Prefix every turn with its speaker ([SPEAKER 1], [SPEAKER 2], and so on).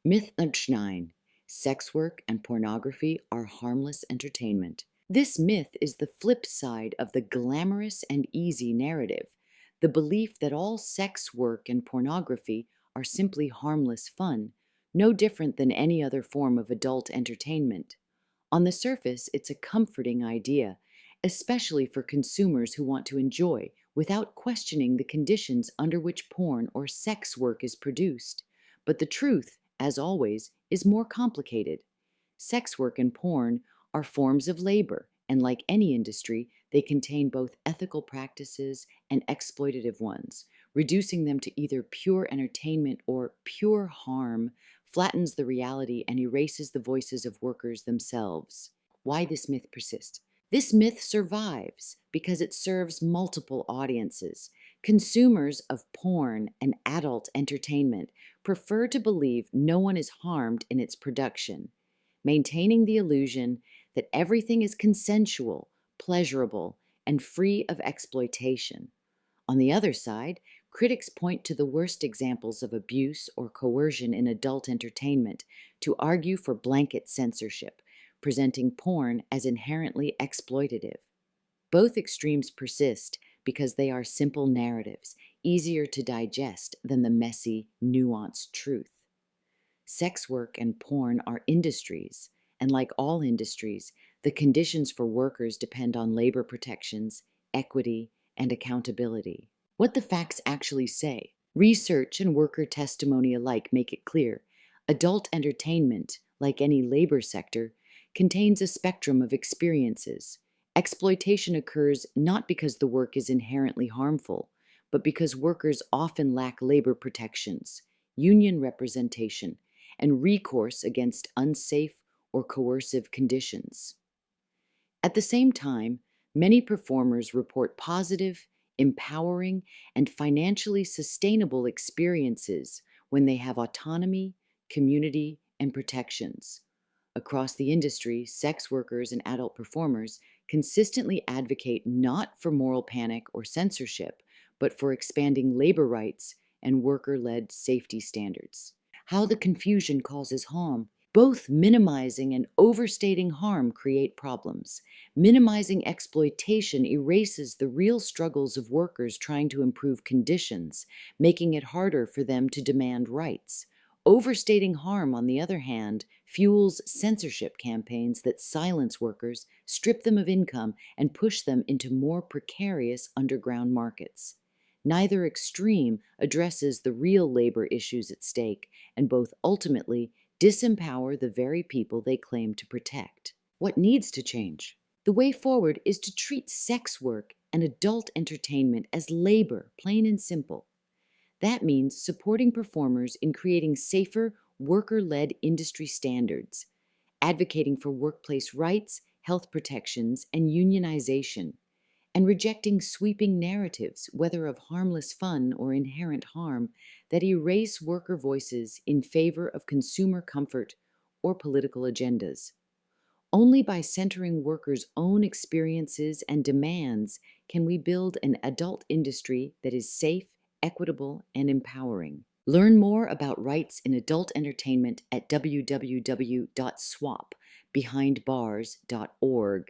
[SPEAKER 1] Myth number 9: sex work and pornography are harmless entertainment. This myth is the flip side of the glamorous and easy narrative, the belief that all sex work and pornography are simply harmless fun, no different than any other form of adult entertainment. On the surface, it's a comforting idea, especially for consumers who want to enjoy without questioning the conditions under which porn or sex work is produced. But the truth, as always, is more complicated. Sex work and porn are forms of labor, and like any industry, they contain both ethical practices and exploitative ones. Reducing them to either pure entertainment or pure harm flattens the reality and erases the voices of workers themselves. Why this myth persists? This myth survives because it serves multiple audiences. Consumers of porn and adult entertainment prefer to believe no one is harmed in its production, maintaining the illusion that everything is consensual, pleasurable, and free of exploitation. On the other side, critics point to the worst examples of abuse or coercion in adult entertainment to argue for blanket censorship, presenting porn as inherently exploitative. Both extremes persist because they are simple narratives, easier to digest than the messy, nuanced truth. Sex work and porn are industries, and like all industries, the conditions for workers depend on labor protections, equity, and accountability. What the facts actually say, research and worker testimony alike make it clear. Adult entertainment, like any labor sector, contains a spectrum of experiences. Exploitation occurs not because the work is inherently harmful, but because workers often lack labor protections, union representation, and recourse against unsafe or coercive conditions. At the same time, many performers report positive, empowering, and financially sustainable experiences when they have autonomy, community, and protections. Across the industry, sex workers and adult performers consistently advocate not for moral panic or censorship, but for expanding labor rights and worker-led safety standards. How the confusion causes harm. Both minimizing and overstating harm create problems. Minimizing exploitation erases the real struggles of workers trying to improve conditions, making it harder for them to demand rights. Overstating harm, on the other hand, fuels censorship campaigns that silence workers, strip them of income, and push them into more precarious underground markets. Neither extreme addresses the real labor issues at stake, and both ultimately disempower the very people they claim to protect. What needs to change? The way forward is to treat sex work and adult entertainment as labor, plain and simple. That means supporting performers in creating safer, worker-led industry standards, advocating for workplace rights, health protections, and unionization, and rejecting sweeping narratives, whether of harmless fun or inherent harm, that erase worker voices in favor of consumer comfort or political agendas. Only by centering workers' own experiences and demands can we build an adult industry that is safe, equitable, and empowering. Learn more about rights in adult entertainment at www.swapbehindbars.org.